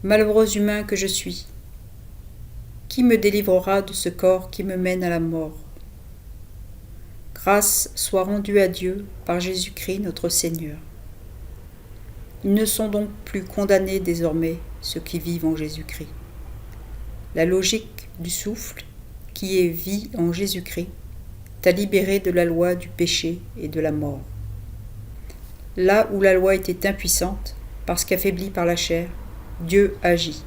Malheureux humain que je suis, qui me délivrera de ce corps qui me mène à la mort? Grâce soit rendue à Dieu par Jésus-Christ notre Seigneur. Ils ne sont donc plus condamnés désormais, ceux qui vivent en Jésus-Christ. La logique du souffle, qui est vie en Jésus-Christ, t'a libéré de la loi du péché et de la mort. Là où la loi était impuissante, parce qu'affaiblie par la chair, Dieu agit.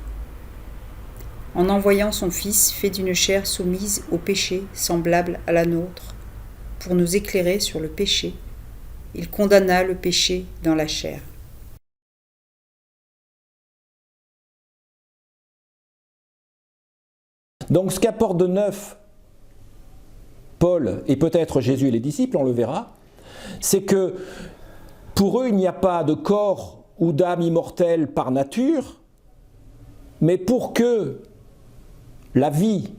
En envoyant son Fils fait d'une chair soumise au péché semblable à la nôtre, pour nous éclairer sur le péché, il condamna le péché dans la chair. Donc ce qu'apporte de neuf Paul et peut-être Jésus et les disciples, on le verra, c'est que pour eux il n'y a pas de corps ou d'âme immortelle par nature, mais pour que la vie,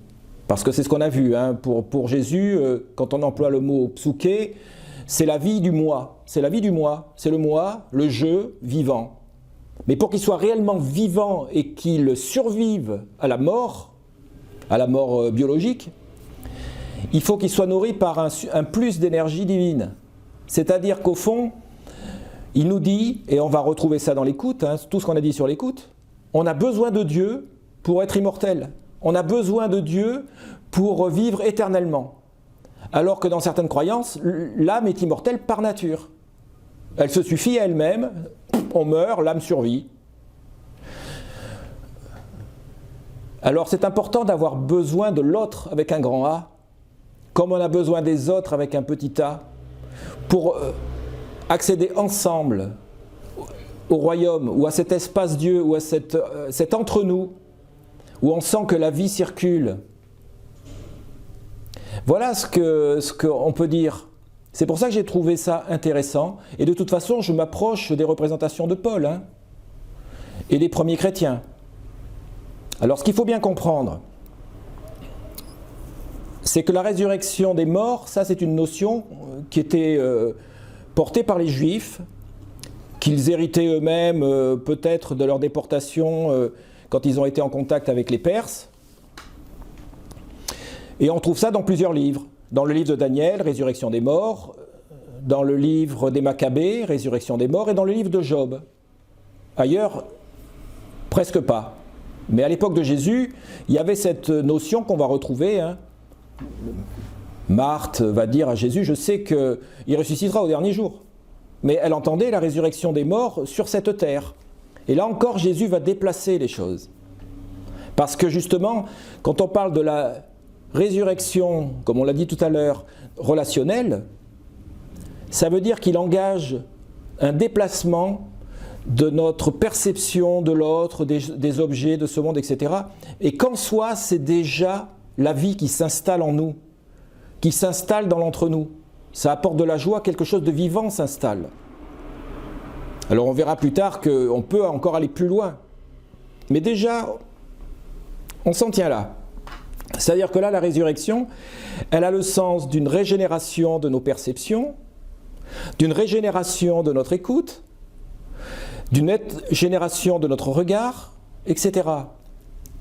parce que c'est ce qu'on a vu, hein, pour Jésus, quand on emploie le mot psuké, c'est la vie du moi, c'est la vie du moi, c'est le moi, le je vivant. Mais pour qu'il soit réellement vivant et qu'il survive à la mort biologique, il faut qu'il soit nourri par un plus d'énergie divine. C'est-à-dire qu'au fond, il nous dit, et on va retrouver ça dans l'écoute, hein, tout ce qu'on a dit sur l'écoute, on a besoin de Dieu pour être immortel. On a besoin de Dieu pour vivre éternellement. Alors que dans certaines croyances, l'âme est immortelle par nature. Elle se suffit à elle-même, on meurt, l'âme survit. Alors c'est important d'avoir besoin de l'autre avec un grand A, comme on a besoin des autres avec un petit a, pour accéder ensemble au royaume, ou à cet espace Dieu, ou à cet entre-nous, où on sent que la vie circule. Voilà ce qu'on peut dire. C'est pour ça que j'ai trouvé ça intéressant, et de toute façon je m'approche des représentations de Paul, hein, et des premiers chrétiens. Alors ce qu'il faut bien comprendre, c'est que la résurrection des morts, ça c'est une notion qui était portée par les Juifs, qu'ils héritaient eux-mêmes peut-être de leur déportation quand ils ont été en contact avec les Perses. Et on trouve ça dans plusieurs livres. Dans le livre de Daniel, Résurrection des morts, dans le livre des Maccabées, Résurrection des morts, et dans le livre de Job. Ailleurs, presque pas. Mais à l'époque de Jésus, il y avait cette notion qu'on va retrouver. Hein. Marthe va dire à Jésus, je sais qu'il ressuscitera au dernier jour. Mais elle entendait la résurrection des morts sur cette terre. Et là encore, Jésus va déplacer les choses. Parce que justement, quand on parle de la résurrection, comme on l'a dit tout à l'heure, relationnelle, ça veut dire qu'il engage un déplacement de notre perception de l'autre, des objets, de ce monde, etc. Et qu'en soi, c'est déjà la vie qui s'installe en nous, qui s'installe dans l'entre-nous. Ça apporte de la joie, quelque chose de vivant s'installe. Alors on verra plus tard qu'on peut encore aller plus loin. Mais déjà, on s'en tient là. C'est-à-dire que là, la résurrection, elle a le sens d'une régénération de nos perceptions, d'une régénération de notre écoute, d'une génération de notre regard, etc.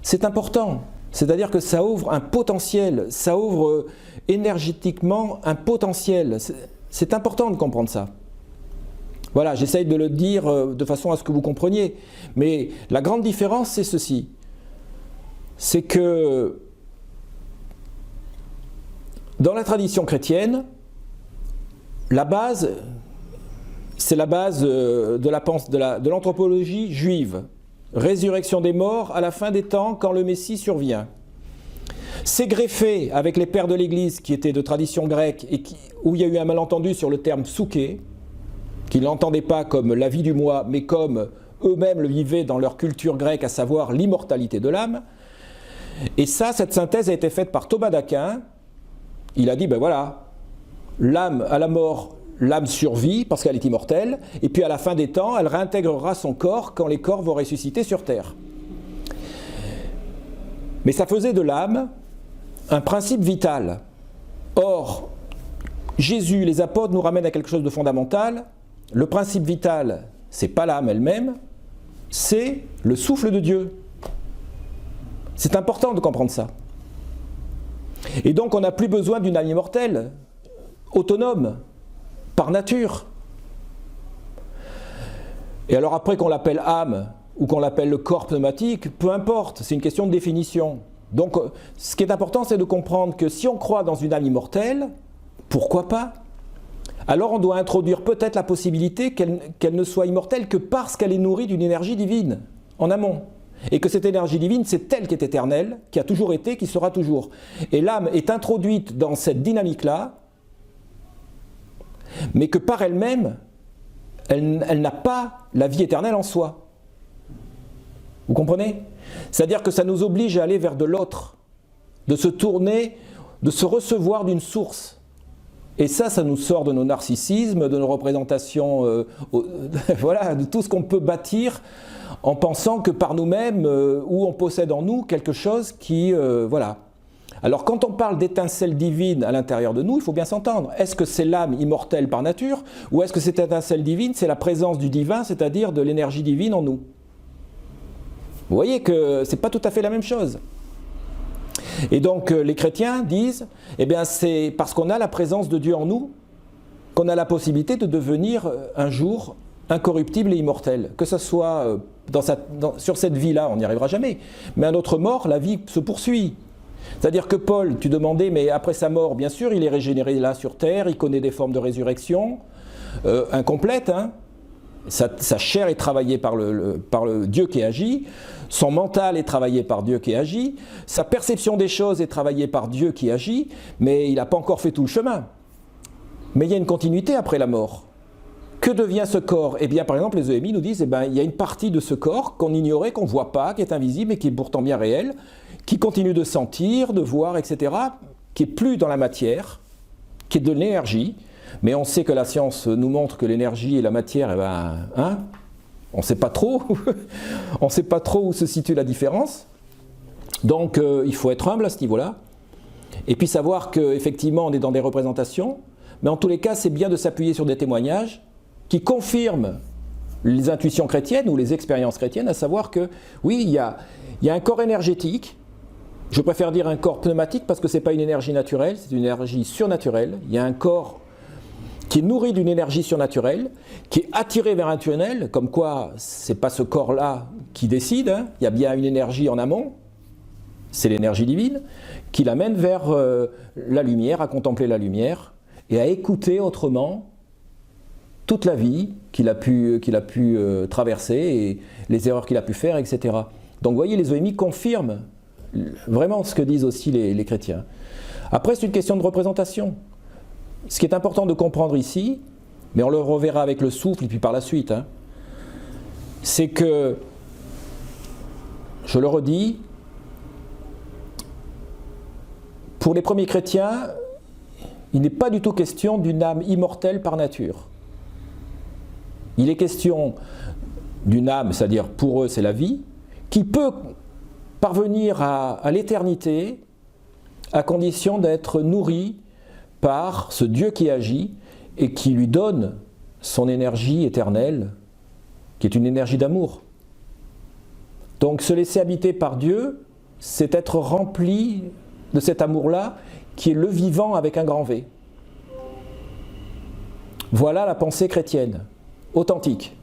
C'est important. C'est-à-dire que ça ouvre un potentiel, ça ouvre énergétiquement un potentiel. C'est important de comprendre ça. Voilà, j'essaye de le dire de façon à ce que vous compreniez. Mais la grande différence, c'est ceci. C'est que dans la tradition chrétienne, la base, c'est la base de l'anthropologie juive. Résurrection des morts à la fin des temps quand le Messie survient. C'est greffé avec les pères de l'Église qui étaient de tradition grecque et où il y a eu un malentendu sur le terme psuké, qu'ils n'entendaient pas comme la vie du moi, mais comme eux-mêmes le vivaient dans leur culture grecque, à savoir l'immortalité de l'âme. Et ça, cette synthèse a été faite par Thomas d'Aquin. Il a dit, ben voilà, l'âme à la mort, l'âme survit parce qu'elle est immortelle, et puis à la fin des temps, elle réintégrera son corps quand les corps vont ressusciter sur terre. Mais ça faisait de l'âme un principe vital. Or, Jésus, les apôtres nous ramènent à quelque chose de fondamental. Le principe vital, c'est pas l'âme elle-même, c'est le souffle de Dieu. C'est important de comprendre ça. Et donc on n'a plus besoin d'une âme immortelle, autonome, par nature. Et alors après qu'on l'appelle âme, ou qu'on l'appelle le corps pneumatique, peu importe, c'est une question de définition. Donc ce qui est important, c'est de comprendre que si on croit dans une âme immortelle, pourquoi pas? Alors on doit introduire peut-être la possibilité qu'elle ne soit immortelle que parce qu'elle est nourrie d'une énergie divine, en amont. Et que cette énergie divine, c'est elle qui est éternelle, qui a toujours été, qui sera toujours. Et l'âme est introduite dans cette dynamique-là, mais que par elle-même, elle n'a pas la vie éternelle en soi. Vous comprenez? C'est-à-dire que ça nous oblige à aller vers de l'autre, de se tourner, de se recevoir d'une source. Et ça nous sort de nos narcissismes, de nos représentations, voilà, de tout ce qu'on peut bâtir en pensant que par nous-mêmes, ou on possède en nous quelque chose qui, voilà. Alors quand on parle d'étincelle divine à l'intérieur de nous, il faut bien s'entendre. Est-ce que c'est l'âme immortelle par nature, ou est-ce que cette étincelle divine, c'est la présence du divin, c'est-à-dire de l'énergie divine en nous? Vous voyez que ce n'est pas tout à fait la même chose. Et donc les chrétiens disent, eh bien c'est parce qu'on a la présence de Dieu en nous qu'on a la possibilité de devenir un jour incorruptible et immortel. Que ce soit sur cette vie-là, on n'y arrivera jamais. Mais à notre mort, la vie se poursuit. C'est-à-dire que Paul, tu demandais, mais après sa mort, bien sûr, il est régénéré là sur terre, il connaît des formes de résurrection, incomplètes, hein. Sa chair est travaillée par le Dieu qui agit, son mental est travaillé par Dieu qui agit, sa perception des choses est travaillée par Dieu qui agit, mais il n'a pas encore fait tout le chemin. Mais il y a une continuité après la mort. Que devient ce corps? Eh bien, par exemple, les EMI nous disent, eh bien, il y a une partie de ce corps qu'on ignorait, qu'on ne voit pas, qui est invisible et qui est pourtant bien réel, qui continue de sentir, de voir, etc., qui n'est plus dans la matière, qui est de l'énergie. Mais on sait que la science nous montre que l'énergie et la matière, eh ben, hein, on ne sait pas trop. On ne sait pas trop où se situe la différence. Donc il faut être humble à ce niveau-là. Et puis savoir qu'effectivement on est dans des représentations. Mais en tous les cas, c'est bien de s'appuyer sur des témoignages qui confirment les intuitions chrétiennes ou les expériences chrétiennes, à savoir que oui, il y a un corps énergétique. Je préfère dire un corps pneumatique parce que ce n'est pas une énergie naturelle, c'est une énergie surnaturelle. Il y a un corps qui est nourri d'une énergie surnaturelle, qui est attiré vers un tunnel, comme quoi ce n'est pas ce corps-là qui décide, hein. Il y a bien une énergie en amont, c'est l'énergie divine, qui l'amène vers la lumière, à contempler la lumière, et à écouter autrement toute la vie qu'il a pu traverser, et les erreurs qu'il a pu faire, etc. Donc vous voyez, les OMI confirment vraiment ce que disent aussi les chrétiens. Après, c'est une question de représentation. Ce qui est important de comprendre ici, mais on le reverra avec le souffle et puis par la suite, hein, c'est que, je le redis, pour les premiers chrétiens, il n'est pas du tout question d'une âme immortelle par nature. Il est question d'une âme, c'est-à-dire pour eux c'est la vie, qui peut parvenir à l'éternité à condition d'être nourrie par ce Dieu qui agit et qui lui donne son énergie éternelle, qui est une énergie d'amour. Donc se laisser habiter par Dieu, c'est être rempli de cet amour-là, qui est le vivant avec un grand V. Voilà la pensée chrétienne, authentique.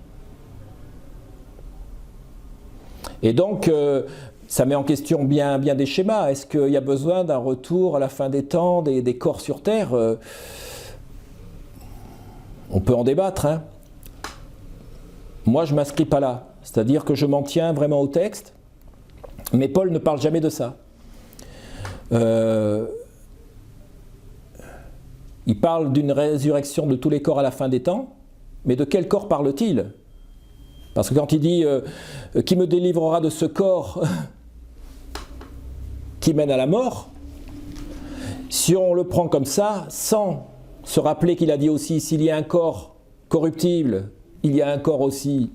Et donc, ça met en question bien des schémas. Est-ce qu'il y a besoin d'un retour à la fin des temps, des corps sur Terre? On peut en débattre, hein. Moi, je ne m'inscris pas là. C'est-à-dire que je m'en tiens vraiment au texte, mais Paul ne parle jamais de ça. Il parle d'une résurrection de tous les corps à la fin des temps, mais de quel corps parle-t-il? Parce que quand il dit « Qui me délivrera de ce corps qui mène à la mort », si on le prend comme ça, sans se rappeler qu'il a dit aussi « S'il y a un corps corruptible, il y a un corps aussi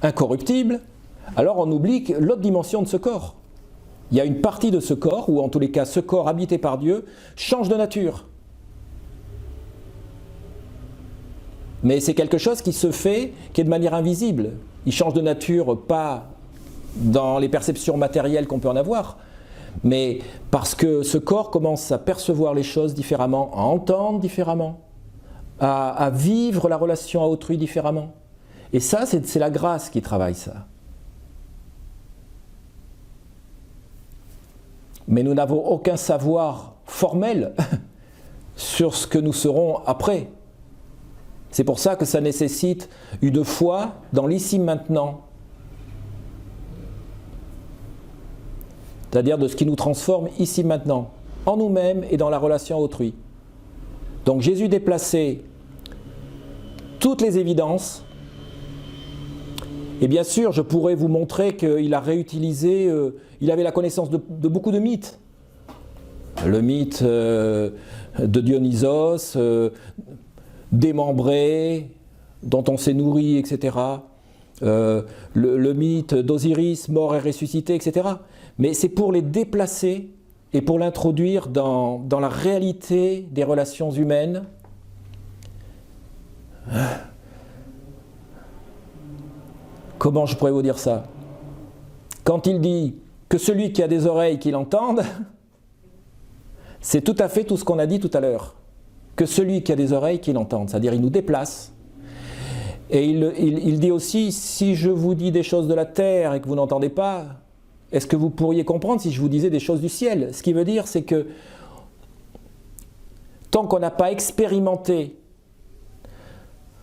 incorruptible », alors on oublie l'autre dimension de ce corps. Il y a une partie de ce corps, ou en tous les cas ce corps habité par Dieu, change de nature. Mais c'est quelque chose qui se fait, qui est de manière invisible. Il change de nature, pas dans les perceptions matérielles qu'on peut en avoir, mais parce que ce corps commence à percevoir les choses différemment, à entendre différemment, à vivre la relation à autrui différemment. Et ça, c'est la grâce qui travaille ça. Mais nous n'avons aucun savoir formel sur ce que nous serons après. C'est pour ça que ça nécessite une foi dans l'ici maintenant. C'est-à-dire de ce qui nous transforme ici maintenant, en nous-mêmes et dans la relation à autrui. Donc Jésus déplaçait toutes les évidences. Et bien sûr, je pourrais vous montrer qu'il a réutilisé, il avait la connaissance de beaucoup de mythes. Le mythe de Dionysos, démembré, dont on s'est nourri, etc. Le mythe d'Osiris, mort et ressuscité, etc. Mais c'est pour les déplacer et pour l'introduire dans la réalité des relations humaines. Comment je pourrais vous dire ça? Quand il dit que celui qui a des oreilles qu'il entende, c'est tout à fait tout ce qu'on a dit tout à l'heure. Que celui qui a des oreilles qu'il entende, c'est-à-dire il nous déplace. Et il dit aussi, si je vous dis des choses de la terre et que vous n'entendez pas, est-ce que vous pourriez comprendre si je vous disais des choses du ciel? Ce qui veut dire, c'est que tant qu'on n'a pas expérimenté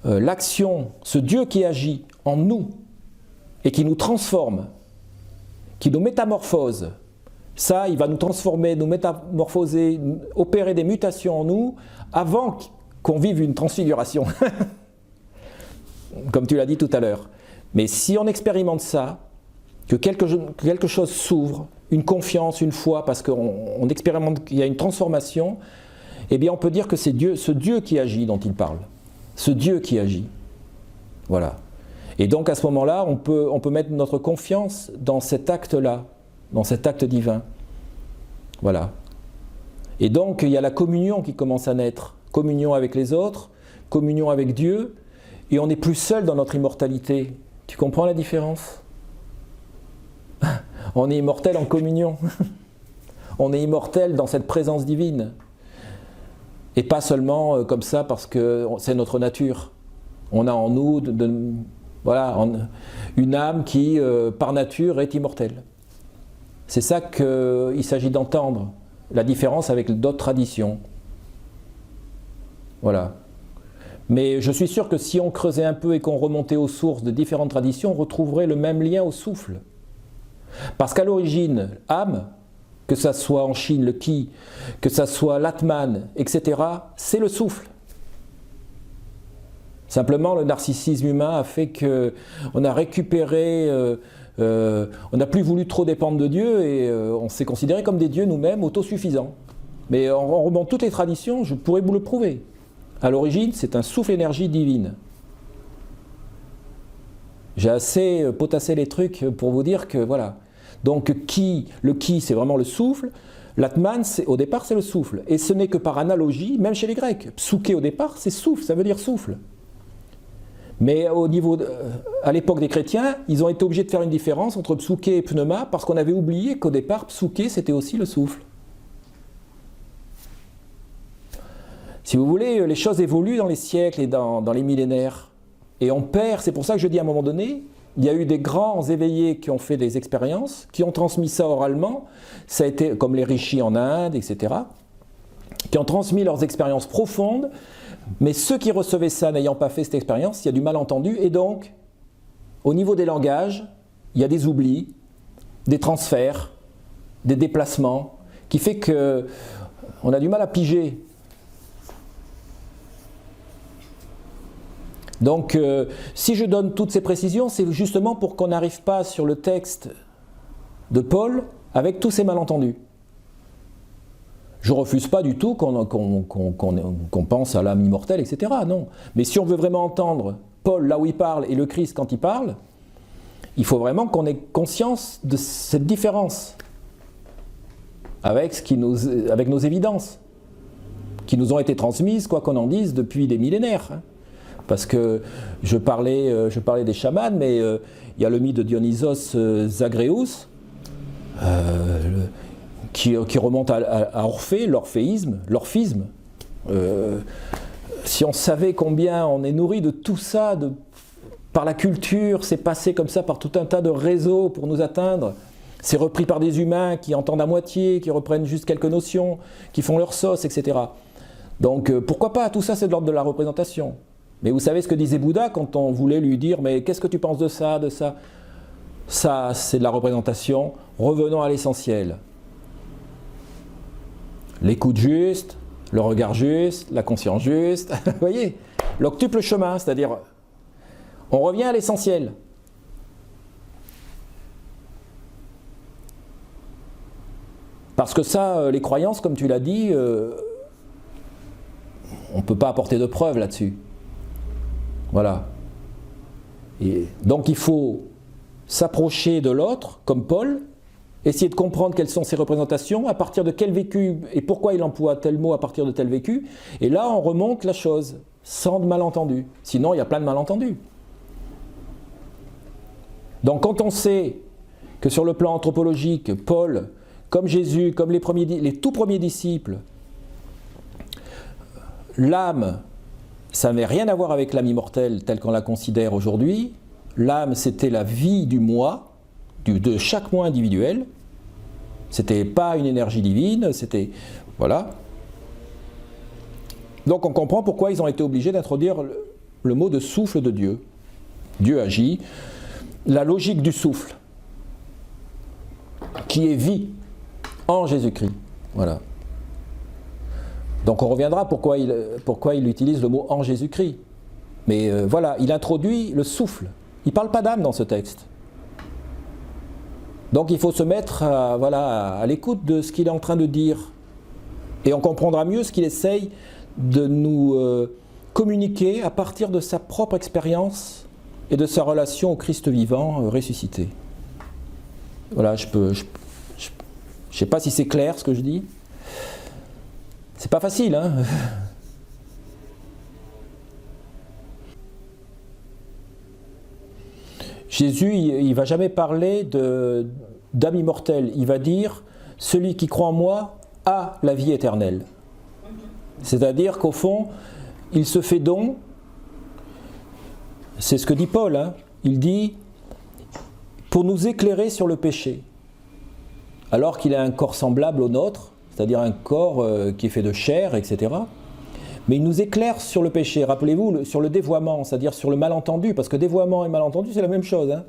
l'action, ce Dieu qui agit en nous et qui nous transforme, qui nous métamorphose, ça, il va nous transformer, nous métamorphoser, opérer des mutations en nous avant qu'on vive une transfiguration, comme tu l'as dit tout à l'heure. Mais si on expérimente ça, que quelque chose s'ouvre, une confiance, une foi, parce qu'on expérimente qu'il y a une transformation, eh bien on peut dire que c'est Dieu, ce Dieu qui agit dont il parle. Ce Dieu qui agit. Voilà. Et donc à ce moment-là, on peut mettre notre confiance dans cet acte-là, dans cet acte divin. Voilà. Et donc il y a la communion qui commence à naître. Communion avec les autres, communion avec Dieu, et on n'est plus seul dans notre immortalité. Tu comprends la différence ? On est immortel en communion. On est immortel dans cette présence divine. Et pas seulement comme ça parce que c'est notre nature. On a en nous une âme qui, par nature, est immortelle. C'est ça qu'il s'agit d'entendre. La différence avec d'autres traditions. Voilà. Mais je suis sûr que si on creusait un peu et qu'on remontait aux sources de différentes traditions, on retrouverait le même lien au souffle. Parce qu'à l'origine, âme, que ça soit en Chine le Qi, que ça soit l'Atman, etc., c'est le souffle. Simplement, le narcissisme humain a fait qu'on a récupéré, on n'a plus voulu trop dépendre de Dieu et on s'est considéré comme des dieux nous-mêmes autosuffisants. Mais on remonte toutes les traditions, je pourrais vous le prouver. À l'origine, c'est un souffle énergie divine. J'ai assez potassé les trucs pour vous dire que voilà. Donc le Ki, c'est vraiment le souffle. L'Atman, au départ, c'est le souffle. Et ce n'est que par analogie, même chez les Grecs. Psouké, au départ, c'est souffle, ça veut dire souffle. Mais à l'époque des chrétiens, ils ont été obligés de faire une différence entre psouké et pneuma parce qu'on avait oublié qu'au départ, psouké, c'était aussi le souffle. Si vous voulez, les choses évoluent dans les siècles et dans les millénaires. Et on perd, c'est pour ça que je dis à un moment donné, il y a eu des grands éveillés qui ont fait des expériences, qui ont transmis ça oralement, ça a été comme les rishis en Inde, etc., qui ont transmis leurs expériences profondes, mais ceux qui recevaient ça n'ayant pas fait cette expérience, il y a du malentendu, et donc, au niveau des langages, il y a des oublis, des transferts, des déplacements, qui fait qu'on a du mal à piger. Donc, si je donne toutes ces précisions, c'est justement pour qu'on n'arrive pas sur le texte de Paul avec tous ces malentendus. Je ne refuse pas du tout qu'on pense à l'âme immortelle, etc. Non. Mais si on veut vraiment entendre Paul là où il parle et le Christ quand il parle, il faut vraiment qu'on ait conscience de cette différence avec nos évidences, qui nous ont été transmises, quoi qu'on en dise, depuis des millénaires. Parce que je parlais des chamans, mais il y a le mythe de Dionysos Zagreus, qui remonte à Orphée, l'orphisme. Si on savait combien on est nourri de tout ça, par la culture, c'est passé comme ça par tout un tas de réseaux pour nous atteindre. C'est repris par des humains qui entendent à moitié, qui reprennent juste quelques notions, qui font leur sauce, etc. Donc pourquoi pas, tout ça c'est de l'ordre de la représentation. Mais vous savez ce que disait Bouddha quand on voulait lui dire « mais qu'est-ce que tu penses de ça, de ça ?» Ça c'est de la représentation, revenons à l'essentiel. L'écoute juste, le regard juste, la conscience juste, vous voyez, l'octuple chemin, c'est-à-dire on revient à l'essentiel. Parce que ça, les croyances, comme tu l'as dit, on ne peut pas apporter de preuves là-dessus. Voilà. Et donc il faut s'approcher de l'autre, comme Paul, essayer de comprendre quelles sont ses représentations, à partir de quel vécu, et pourquoi il emploie tel mot à partir de tel vécu, et là on remonte la chose, sans de malentendus. Sinon il y a plein de malentendus. Donc quand on sait que sur le plan anthropologique, Paul, comme Jésus, comme les tout premiers disciples, l'âme, ça n'avait rien à voir avec l'âme immortelle telle qu'on la considère aujourd'hui. L'âme, c'était la vie du moi, de chaque moi individuel. C'était pas une énergie divine, c'était... Voilà. Donc on comprend pourquoi ils ont été obligés d'introduire le mot de souffle de Dieu. Dieu agit. La logique du souffle, qui est vie en Jésus-Christ. Voilà. Donc on reviendra pourquoi il utilise le mot en Jésus-Christ. Mais voilà, il introduit le souffle. Il ne parle pas d'âme dans ce texte. Donc il faut se mettre à l'écoute de ce qu'il est en train de dire. Et on comprendra mieux ce qu'il essaye de nous communiquer à partir de sa propre expérience et de sa relation au Christ vivant ressuscité. Voilà, je sais pas si c'est clair ce que je dis. C'est pas facile, hein. Jésus, il va jamais parler d'âme immortelle. Il va dire « Celui qui croit en moi a la vie éternelle ». C'est-à-dire qu'au fond, il se fait don. C'est ce que dit Paul, hein. Il dit « pour nous éclairer sur le péché ». Alors qu'il a un corps semblable au nôtre, c'est-à-dire un corps qui est fait de chair, etc. Mais il nous éclaire sur le péché. Rappelez-vous, sur le dévoiement, c'est-à-dire sur le malentendu, parce que dévoiement et malentendu, c'est la même chose, hein.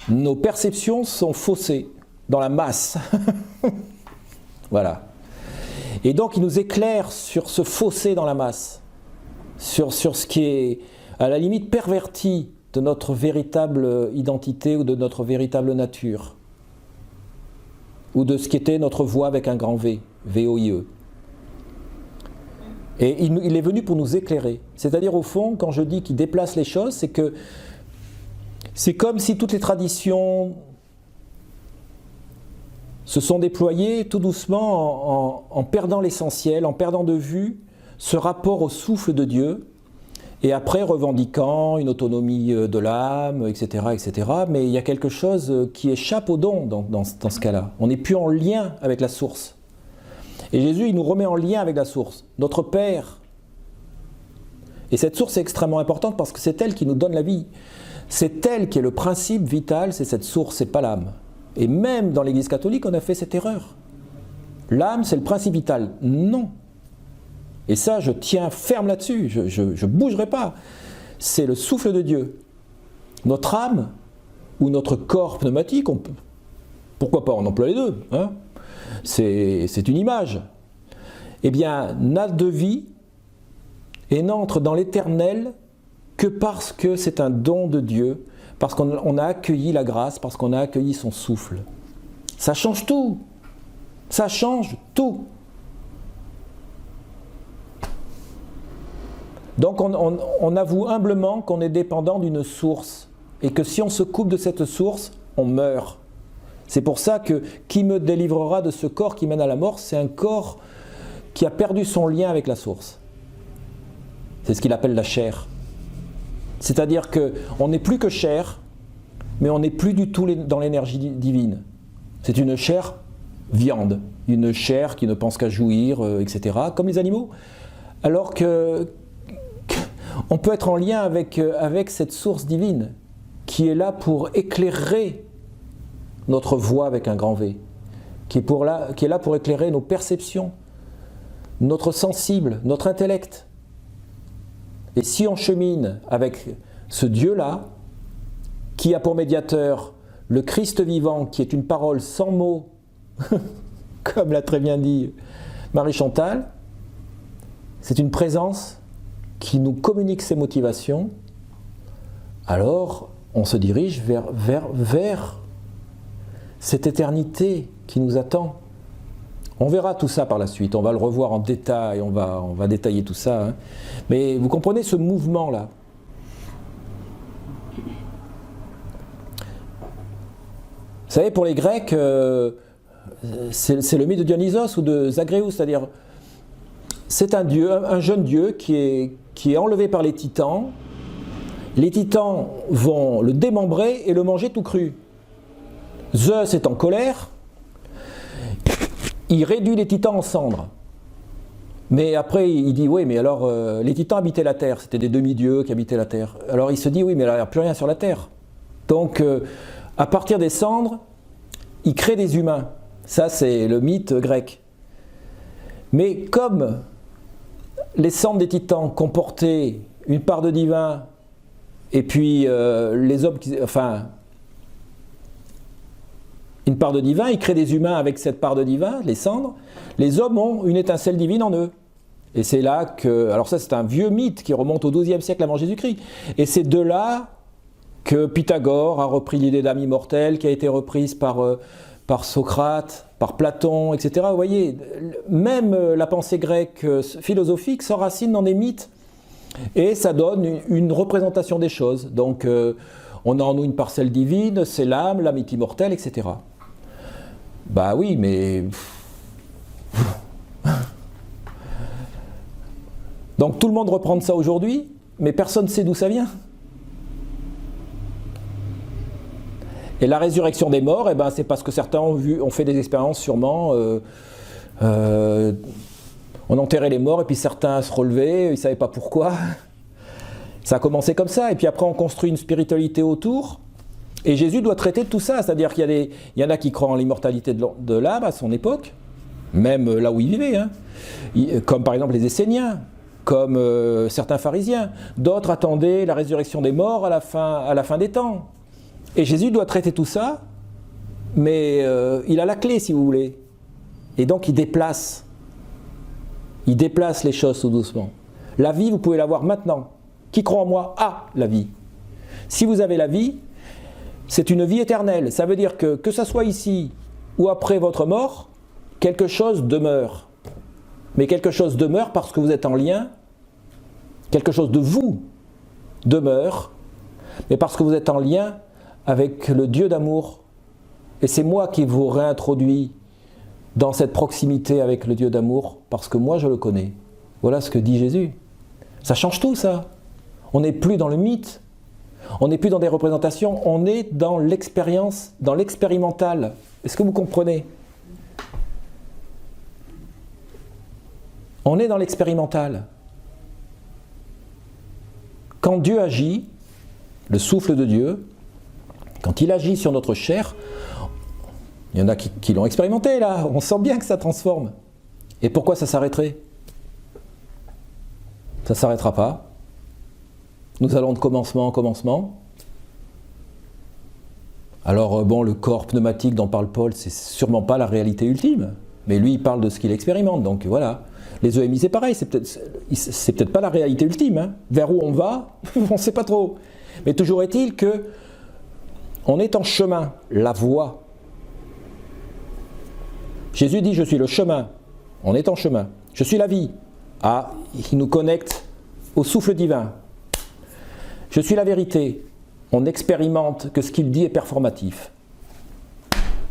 Nos perceptions sont faussées dans la masse. Voilà. Et donc il nous éclaire sur ce fossé dans la masse, sur ce qui est à la limite perverti de notre véritable identité ou de notre véritable nature, ou de ce qui était notre voix avec un grand V, V-O-I-E. Et il est venu pour nous éclairer. C'est-à-dire, au fond, quand je dis qu'il déplace les choses, c'est que c'est comme si toutes les traditions se sont déployées tout doucement en perdant l'essentiel, en perdant de vue ce rapport au souffle de Dieu, et après revendiquant une autonomie de l'âme, etc., etc. Mais il y a quelque chose qui échappe au don dans ce cas-là. On n'est plus en lien avec la source. Et Jésus, il nous remet en lien avec la source, notre Père. Et cette source est extrêmement importante parce que c'est elle qui nous donne la vie. C'est elle qui est le principe vital, c'est cette source, c'est pas l'âme. Et même dans l'Église catholique, on a fait cette erreur. L'âme, c'est le principe vital. Non. Et ça, je tiens ferme là-dessus, je ne bougerai pas. C'est le souffle de Dieu. Notre âme, ou notre corps pneumatique, pourquoi pas, on emploie les deux, hein, c'est une image. Eh bien, n'a de vie et n'entre dans l'éternel que parce que c'est un don de Dieu, parce qu'on a accueilli la grâce, parce qu'on a accueilli son souffle. Ça change tout. Ça change tout. Donc on avoue humblement qu'on est dépendant d'une source et que si on se coupe de cette source, on meurt. C'est pour ça que qui me délivrera de ce corps qui mène à la mort, c'est un corps qui a perdu son lien avec la source. C'est ce qu'il appelle la chair. C'est-à-dire qu'on n'est plus que chair, mais on n'est plus du tout dans l'énergie divine. C'est une chair viande, une chair qui ne pense qu'à jouir, etc., comme les animaux. Alors qu'on peut être en lien avec cette source divine qui est là pour éclairer notre voie avec un grand V, qui est là pour éclairer nos perceptions, notre sensible, notre intellect. Et si on chemine avec ce Dieu-là, qui a pour médiateur le Christ vivant, qui est une parole sans mots, comme l'a très bien dit Marie-Chantal, c'est une présence qui nous communique ses motivations, alors on se dirige vers cette éternité qui nous attend. On verra tout ça par la suite, on va le revoir en détail, on va détailler tout ça. Hein. Mais vous comprenez ce mouvement-là. Vous savez, pour les Grecs, c'est le mythe de Dionysos ou de Zagreus, c'est-à-dire c'est un dieu, un jeune dieu qui est enlevé par les titans. Les titans vont le démembrer et le manger tout cru. Zeus est en colère, il réduit les titans en cendres. Mais après, il dit, oui, mais alors, les titans habitaient la terre, c'était des demi-dieux qui habitaient la terre. Alors il se dit, oui, mais là, il n'y a plus rien sur la terre. Donc, à partir des cendres, il crée des humains. Ça, c'est le mythe grec. Mais comme les cendres des titans comportaient une part de divin, et puis les hommes, une part de divin, il crée des humains avec cette part de divin, les cendres. Les hommes ont une étincelle divine en eux. Et c'est là que... Alors ça, c'est un vieux mythe qui remonte au XIIe siècle avant Jésus-Christ. Et c'est de là que Pythagore a repris l'idée d'âme immortelle, qui a été reprise par Socrate, par Platon, etc. Vous voyez, même la pensée grecque philosophique s'enracine dans des mythes. Et ça donne une représentation des choses. Donc, on a en nous une parcelle divine, c'est l'âme est immortelle, etc. Bah oui, mais... Donc tout le monde reprend ça aujourd'hui, mais personne ne sait d'où ça vient. Et la résurrection des morts, eh ben, c'est parce que certains ont fait des expériences sûrement... on enterrait les morts et puis certains se relevaient, ils ne savaient pas pourquoi. Ça a commencé comme ça, et puis après on construit une spiritualité autour, et Jésus doit traiter de tout ça, c'est-à-dire qu'il y en a qui croient en l'immortalité de l'âme à son époque, même là où il vivait, hein. Comme par exemple les Esséniens, comme certains pharisiens. D'autres attendaient la résurrection des morts à la fin des temps. Et Jésus doit traiter tout ça, mais il a la clé si vous voulez. Et donc il déplace les choses tout doucement. La vie, vous pouvez l'avoir maintenant. Qui croit en moi a la vie. Si vous avez la vie, c'est une vie éternelle. Ça veut dire que ça soit ici ou après votre mort, quelque chose demeure. Mais quelque chose demeure parce que vous êtes en lien, quelque chose de vous demeure, mais parce que vous êtes en lien avec le Dieu d'amour. Et c'est moi qui vous réintroduis dans cette proximité avec le Dieu d'amour, parce que moi je le connais. Voilà ce que dit Jésus. Ça change tout ça. On n'est plus dans le mythe, on n'est plus dans des représentations, on est dans l'expérience, dans l'expérimental. Est-ce que vous comprenez ? On est dans l'expérimental. Quand Dieu agit, le souffle de Dieu, quand il agit sur notre chair, il y en a qui l'ont expérimenté là, on sent bien que ça transforme. Et pourquoi ça s'arrêterait ? Ça ne s'arrêtera pas. Nous allons de commencement en commencement. Alors bon, le corps pneumatique dont parle Paul, c'est sûrement pas la réalité ultime. Mais lui, il parle de ce qu'il expérimente, donc voilà. Les EMI, c'est pareil, c'est peut-être pas la réalité ultime. Hein. Vers où on va, on ne sait pas trop. Mais toujours est-il que on est en chemin, la voie. Jésus dit, je suis le chemin. On est en chemin. Je suis la vie. Ah, il nous connecte au souffle divin. Je suis la vérité. On expérimente que ce qu'il dit est performatif.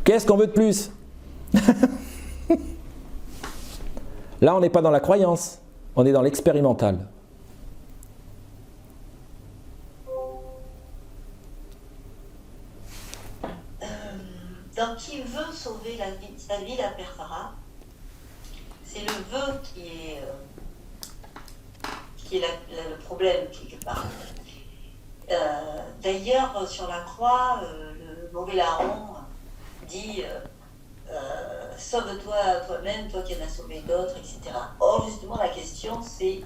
Qu'est-ce qu'on veut de plus ? Là, on n'est pas dans la croyance, on est dans l'expérimental. quand il veut sauver sa vie, la perdra. C'est le vœu qui est le problème quelque part. D'ailleurs, sur la croix, le mauvais larron dit sauve-toi toi-même, toi qui en as sauvé d'autres, etc. Or, justement, la question, c'est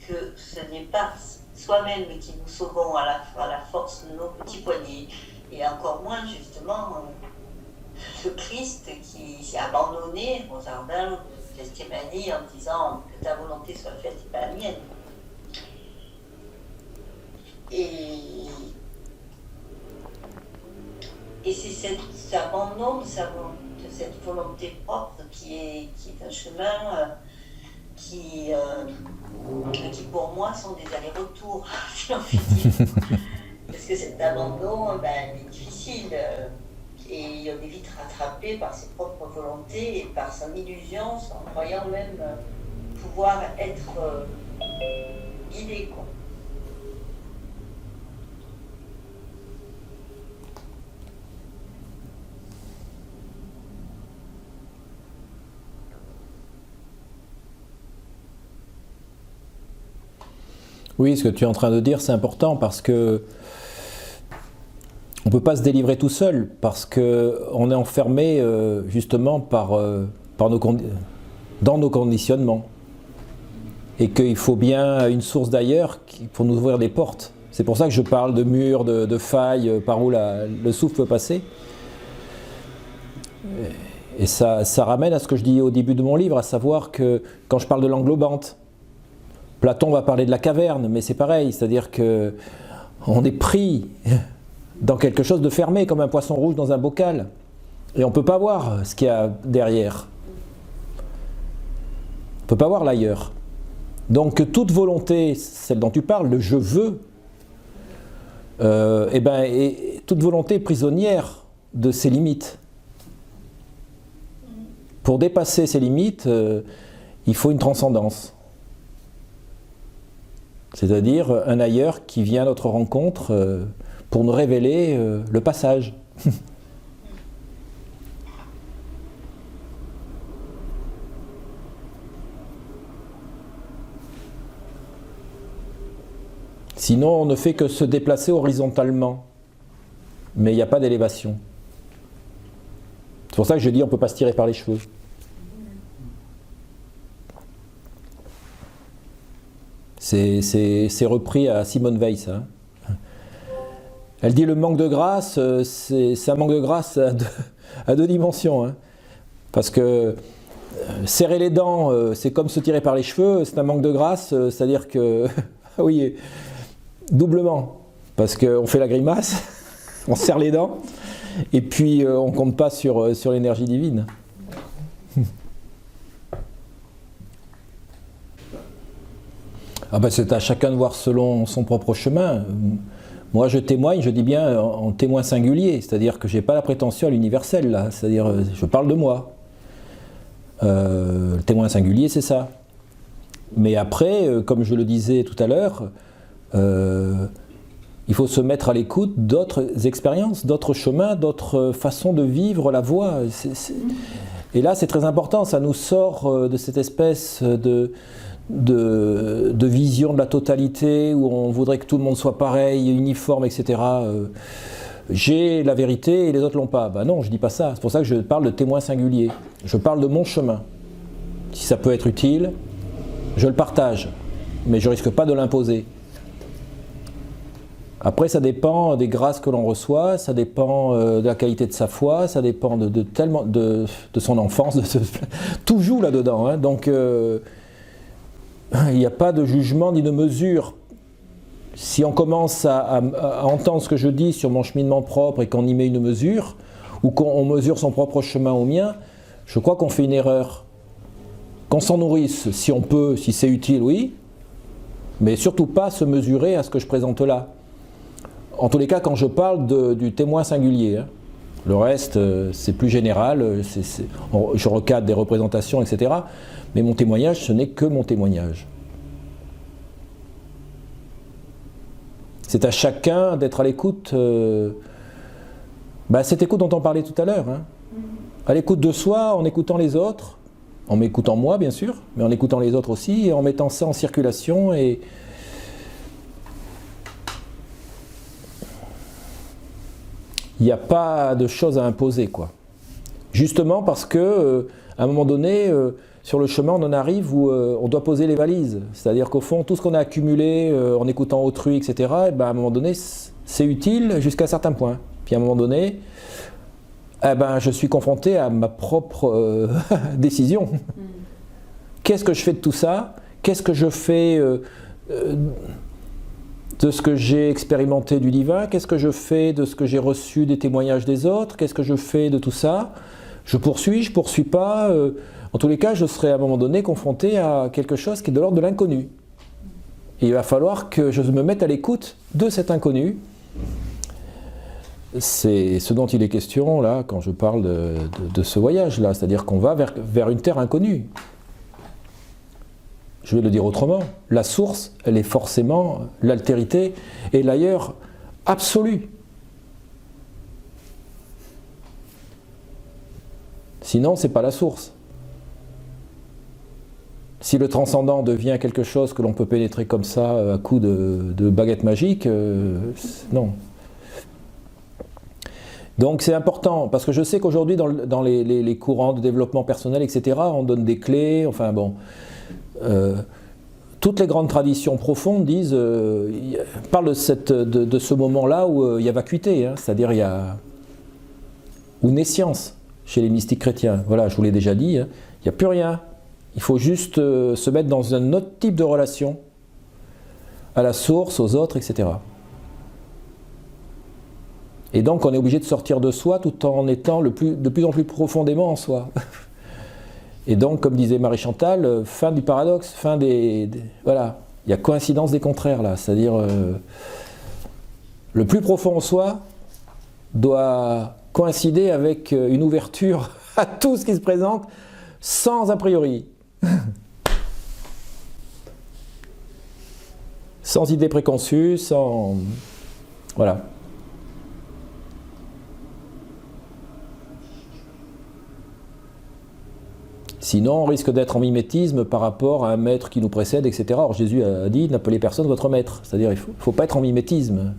que ce n'est pas soi-même qui nous sauvons à la force de nos petits poignets, et encore moins, justement, le Christ qui s'est abandonné au jardin de Gethsémani en disant que ta volonté soit faite et pas la mienne. Et c'est cet abandon de cette volonté propre qui est un chemin qui pour moi sont des allers-retours, si on peut dire. Parce que cet abandon, il est difficile et on est vite rattrapé par ses propres volontés et par son illusion, en croyant même pouvoir être guidé, quoi. Oui, ce que tu es en train de dire, c'est important parce que on ne peut pas se délivrer tout seul parce qu'on est enfermé justement dans nos conditionnements et qu'il faut bien une source d'ailleurs pour nous ouvrir des portes. C'est pour ça que je parle de murs, de failles par où le souffle peut passer. Et ça ramène à ce que je dis au début de mon livre, à savoir que quand je parle de l'englobante, Platon va parler de la caverne, mais c'est pareil, c'est-à-dire qu'on est pris dans quelque chose de fermé, comme un poisson rouge dans un bocal, et on ne peut pas voir ce qu'il y a derrière. On ne peut pas voir l'ailleurs. Donc toute volonté, celle dont tu parles, le « je veux », et toute volonté est prisonnière de ses limites. Pour dépasser ces limites, il faut une transcendance. C'est-à-dire un ailleurs qui vient à notre rencontre pour nous révéler le passage. Sinon, on ne fait que se déplacer horizontalement, mais il n'y a pas d'élévation. C'est pour ça que je dis on ne peut pas se tirer par les cheveux. C'est repris à Simone Weil, ça. Elle dit le manque de grâce, c'est un manque de grâce à deux dimensions. Hein. Parce que serrer les dents, c'est comme se tirer par les cheveux, c'est un manque de grâce, c'est-à-dire que, oui, doublement. Parce qu'on fait la grimace, on serre les dents, et puis on ne compte pas sur l'énergie divine. C'est à chacun de voir selon son propre chemin. Moi, je témoigne, je dis bien en témoin singulier, c'est-à-dire que je n'ai pas la prétention à l'universel, là. C'est-à-dire, je parle de moi. Le témoin singulier, c'est ça. Mais après, comme je le disais tout à l'heure, il faut se mettre à l'écoute d'autres expériences, d'autres chemins, d'autres façons de vivre la voie. Et là, c'est très important, ça nous sort de cette espèce de vision de la totalité où on voudrait que tout le monde soit pareil, uniforme, etc. J'ai la vérité et les autres l'ont pas. Non, je dis pas ça. C'est pour ça que je parle de témoin singulier. Je parle de mon chemin. Si ça peut être utile, je le partage, mais je risque pas de l'imposer. Après, ça dépend des grâces que l'on reçoit, ça dépend de la qualité de sa foi, ça dépend de son enfance, tout joue là-dedans. Hein. Donc il n'y a pas de jugement ni de mesure. Si on commence à entendre ce que je dis sur mon cheminement propre et qu'on y met une mesure, ou qu'on mesure son propre chemin au mien, je crois qu'on fait une erreur. Qu'on s'en nourrisse, si on peut, si c'est utile, oui, mais surtout pas se mesurer à ce que je présente là. En tous les cas, quand je parle du témoin singulier, hein. Le reste, c'est plus général, je recadre des représentations, etc. Mais mon témoignage, ce n'est que mon témoignage. C'est à chacun d'être à l'écoute Cette écoute dont on parlait tout à l'heure. Hein. À l'écoute de soi, en écoutant les autres, en m'écoutant moi bien sûr, mais en écoutant les autres aussi, et en mettant ça en circulation. Et il n'y a pas de choses à imposer, quoi. Justement parce que, à un moment donné, sur le chemin, on en arrive où on doit poser les valises. C'est-à-dire qu'au fond, tout ce qu'on a accumulé en écoutant autrui, etc., à un moment donné, c'est utile jusqu'à un certain point. Puis à un moment donné, je suis confronté à ma propre décision. Qu'est-ce que je fais de tout ça? Qu'est-ce que je fais de ce que j'ai expérimenté du divin? Qu'est-ce que je fais de ce que j'ai reçu des témoignages des autres? Qu'est-ce que je fais de tout ça? Je poursuis pas. En tous les cas, je serai à un moment donné confronté à quelque chose qui est de l'ordre de l'inconnu. Et il va falloir que je me mette à l'écoute de cet inconnu. C'est ce dont il est question là quand je parle de ce voyage-là, c'est-à-dire qu'on va vers une terre inconnue. Je vais le dire autrement, la source, elle est forcément l'altérité et l'ailleurs absolu. Sinon, c'est pas la source. Si le transcendant devient quelque chose que l'on peut pénétrer comme ça à coup de baguette magique, non. Donc c'est important, parce que je sais qu'aujourd'hui dans les courants de développement personnel, etc., on donne des clés, enfin bon, toutes les grandes traditions profondes disent, parlent de ce moment-là où il y a vacuité, hein, c'est-à-dire où naissance chez les mystiques chrétiens. Voilà, je vous l'ai déjà dit, hein, il n'y a plus rien. Il faut juste se mettre dans un autre type de relation à la source, aux autres, etc. Et donc on est obligé de sortir de soi tout en étant de plus en plus profondément en soi. Et donc, comme disait Marie-Chantal, fin du paradoxe, fin voilà, il y a coïncidence des contraires là, c'est-à-dire le plus profond en soi doit coïncider avec une ouverture à tout ce qui se présente sans a priori. Sans idée préconçue, sans... Voilà. Sinon, on risque d'être en mimétisme par rapport à un maître qui nous précède, etc. Or, Jésus a dit, n'appelez personne votre maître. C'est-à-dire, il ne faut pas être en mimétisme.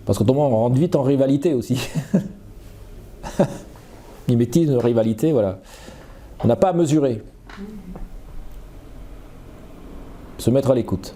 Parce qu'autrement, on rentre vite en rivalité aussi. Mimétisme, rivalité, voilà. On n'a pas à mesurer. Se mettre à l'écoute.